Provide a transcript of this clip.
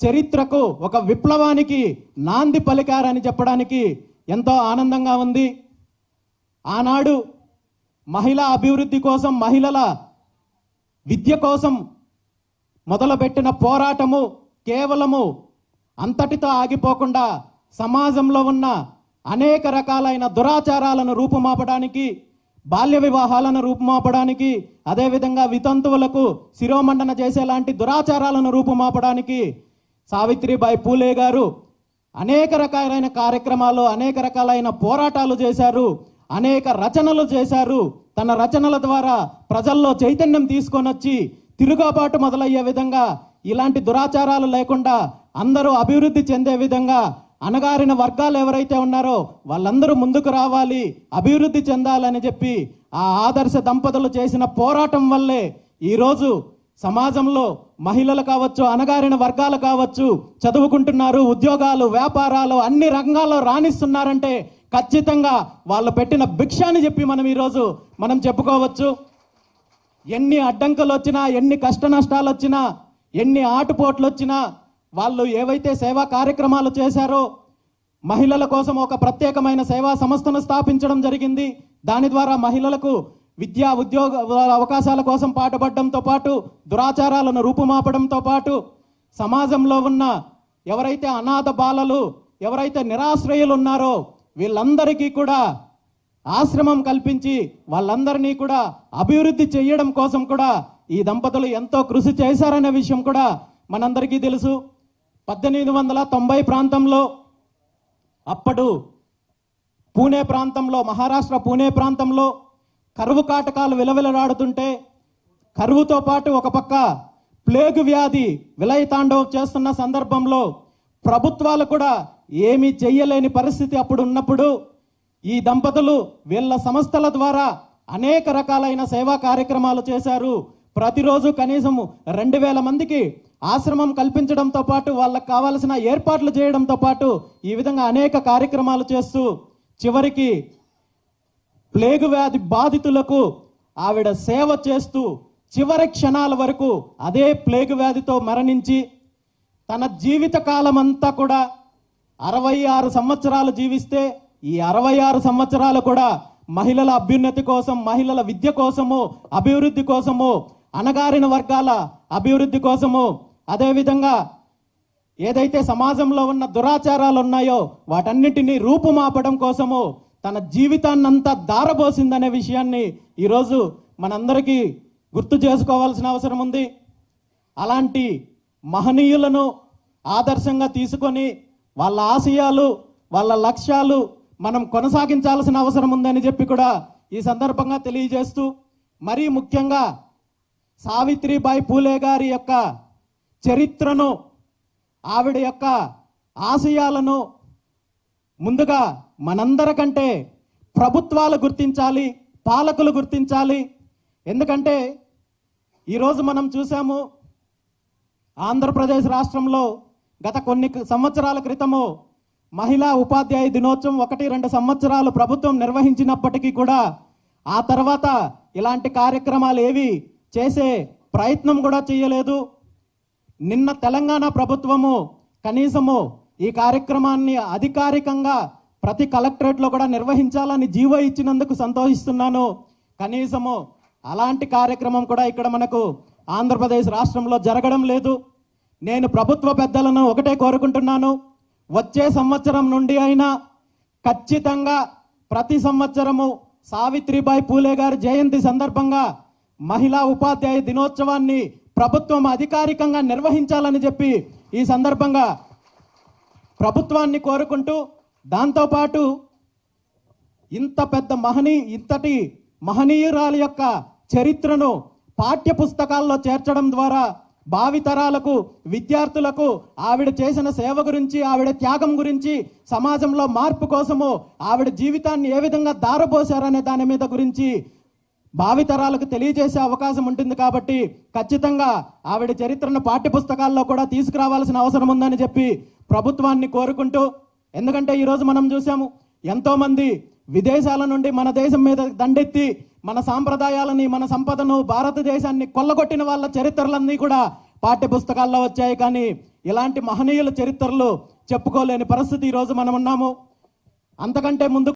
చరిత్రకు, ఒక విప్లవానికి నాంది పలికారని చెప్పడానికి ఎంతో ఆనందంగా ఉంది. ఆనాడు మహిళా అభివృద్ధి కోసం, మహిళల విద్య కోసం మొదలుపెట్టిన పోరాటము కేవలము అంతటితో ఆగిపోకుండా సమాజంలో ఉన్న అనేక రకాలైన దురాచారాలను రూపుమాపడానికి, బాల్య వివాహాలను రూపుమాపడానికి, అదేవిధంగా వితంతువులకు శిరోమండన చేసేలాంటి దురాచారాలను రూపుమాపడానికి సావిత్రిబాయి పూలే గారు అనేక రకాలైన కార్యక్రమాలు, అనేక రకాలైన పోరాటాలు చేశారు, అనేక రచనలు చేశారు. తన రచనల ద్వారా ప్రజల్లో చైతన్యం తీసుకొని వచ్చి తిరుగుబాటు మొదలయ్యే విధంగా, ఇలాంటి దురాచారాలు లేకుండా అందరూ అభివృద్ధి చెందే విధంగా, అణగారిన వర్గాలు ఎవరైతే ఉన్నారో వాళ్ళందరూ ముందుకు రావాలి, అభివృద్ధి చెందాలని చెప్పి ఆ ఆదర్శ దంపతులు చేసిన పోరాటం వల్లే ఈరోజు సమాజంలో మహిళలు కావచ్చు, అణగారిన వర్గాలు కావచ్చు, చదువుకుంటున్నారు, ఉద్యోగాలు, వ్యాపారాలు అన్ని రంగాల్లో రాణిస్తున్నారంటే ఖచ్చితంగా వాళ్ళు పెట్టిన భిక్ష అని చెప్పి మనం చెప్పుకోవచ్చు. ఎన్ని అడ్డంకులు వచ్చినా, ఎన్ని కష్ట నష్టాలు వచ్చినా, ఎన్ని ఆటుపోట్లు వచ్చినా వాళ్ళు ఏవైతే సేవా కార్యక్రమాలు చేశారో, మహిళల కోసం ఒక ప్రత్యేకమైన సేవా సంస్థను స్థాపించడం జరిగింది. దాని ద్వారా మహిళలకు విద్యా ఉద్యోగ అవకాశాల కోసం పాటుపడడంతో పాటు, దురాచారాలను రూపుమాపడంతో పాటు, సమాజంలో ఉన్న ఎవరైతే అనాథ బాలలు, ఎవరైతే నిరాశ్రయులు ఉన్నారో వీళ్ళందరికీ కూడా ఆశ్రమం కల్పించి వాళ్ళందరినీ కూడా అభివృద్ధి చేయడం కోసం కూడా ఈ దంపతులు ఎంతో కృషి చేశారనే విషయం కూడా మనందరికీ తెలుసు. 1890 ప్రాంతంలో, అప్పుడు పూణే ప్రాంతంలో, మహారాష్ట్ర పూణే ప్రాంతంలో కరువు కాటకాలు విలవిలలాడుతుంటే, కరువుతో పాటు ఒక పక్క ప్లేగు వ్యాధి విలయతాండవం చేస్తున్న సందర్భంలో ప్రభుత్వాలు కూడా ఏమీ చెయ్యలేని పరిస్థితి అప్పుడు ఉన్నప్పుడు ఈ దంపతులు వీళ్ళ సంస్థల ద్వారా అనేక రకాలైన సేవా కార్యక్రమాలు చేశారు. ప్రతిరోజు కనీసం 2000 మందికి ఆశ్రమం కల్పించడంతో పాటు, వాళ్ళకు కావాల్సిన ఏర్పాట్లు చేయడంతో పాటు ఈ విధంగా అనేక కార్యక్రమాలు చేస్తూ చివరికి ప్లేగు వ్యాధి బాధితులకు ఆవిడ సేవ చేస్తూ చివరి క్షణాల వరకు అదే ప్లేగు వ్యాధితో మరణించి తన జీవిత కాలం అంతా కూడా 66 సంవత్సరాలు జీవిస్తే ఈ 66 సంవత్సరాలు కూడా మహిళల అభ్యున్నతి కోసం, మహిళల విద్య కోసము, అభివృద్ధి కోసము, అణగారిన వర్గాల అభివృద్ధి కోసము, అదేవిధంగా ఏదైతే సమాజంలో ఉన్న దురాచారాలు ఉన్నాయో వాటన్నిటినీ రూపుమాపడం కోసము తన జీవితాన్నంతా దారబోసిందనే విషయాన్ని ఈరోజు మనందరికీ గుర్తు చేసుకోవాల్సిన అవసరం ఉంది. అలాంటి మహనీయులను ఆదర్శంగా తీసుకొని వాళ్ళ ఆశయాలు, వాళ్ళ లక్ష్యాలు మనం కొనసాగించాల్సిన అవసరం ఉందని చెప్పి కూడా ఈ సందర్భంగా తెలియజేస్తూ, మరీ ముఖ్యంగా సావిత్రిబాయి పూలే గారి యొక్క చరిత్రను, ఆవిడ యొక్క ఆశయాలను ముందుగా మనందరికంటే ప్రభుత్వాలు గుర్తించాలి, పాలకులు గుర్తించాలి. ఎందుకంటే ఈరోజు మనం చూసాము, ఆంధ్రప్రదేశ్ రాష్ట్రంలో గత కొన్ని సంవత్సరాల క్రితము మహిళా ఉపాధ్యాయ దినోత్సవం 1-2 సంవత్సరాలు ప్రభుత్వం నిర్వహించినప్పటికీ కూడా ఆ తర్వాత ఇలాంటి కార్యక్రమాలు ఏవి చేసే ప్రయత్నం కూడా చేయలేదు. నిన్న తెలంగాణ ప్రభుత్వము కనీసము ఈ కార్యక్రమాన్ని అధికారికంగా ప్రతి కలెక్టరేట్లో కూడా నిర్వహించాలని జీవో ఇచ్చినందుకు సంతోషిస్తున్నాను. కనీసము అలాంటి కార్యక్రమం కూడా ఇక్కడ మనకు ఆంధ్రప్రదేశ్ రాష్ట్రంలో జరగడం లేదు. నేను ప్రభుత్వ పెద్దలను ఒకటే కోరుకుంటున్నాను, వచ్చే సంవత్సరం నుండి అయినా ఖచ్చితంగా ప్రతి సంవత్సరము సావిత్రిబాయి పూలే గారి జయంతి సందర్భంగా మహిళా ఉపాధ్యాయ దినోత్సవాన్ని ప్రభుత్వం అధికారికంగా నిర్వహించాలని చెప్పి ఈ సందర్భంగా ప్రభుత్వాన్ని కోరుకుంటూ, దాంతోపాటు ఇంతటి మహనీయురాలి యొక్క చరిత్రను పాఠ్య పుస్తకాల్లో చేర్చడం ద్వారా భావితరాలకు, విద్యార్థులకు ఆవిడ చేసిన సేవ గురించి, ఆవిడ త్యాగం గురించి, సమాజంలో మార్పు కోసము ఆవిడ జీవితాన్ని ఏ విధంగా దారపోశారనే దాని మీద గురించి భావితరాలకు తెలియజేసే అవకాశం ఉంటుంది. కాబట్టి ఖచ్చితంగా ఆవిడ చరిత్రను పాఠ్యపుస్తకాల్లో కూడా తీసుకురావాల్సిన అవసరం ఉందని చెప్పి ప్రభుత్వాన్ని కోరుకుంటూ, ఎందుకంటే ఈరోజు మనం చూసాము, ఎంతోమంది విదేశాల నుండి మన దేశం మీద దండెత్తి మన సాంప్రదాయాలని, మన సంపదను, భారతదేశాన్ని కొల్లగొట్టిన వాళ్ళ చరిత్రలన్నీ కూడా పాఠ్య పుస్తకాల్లో వచ్చాయి, కానీ ఇలాంటి మహనీయుల చరిత్రలు చెప్పుకోలేని పరిస్థితి ఈరోజు మనం ఉన్నాము. అంతకంటే ముందు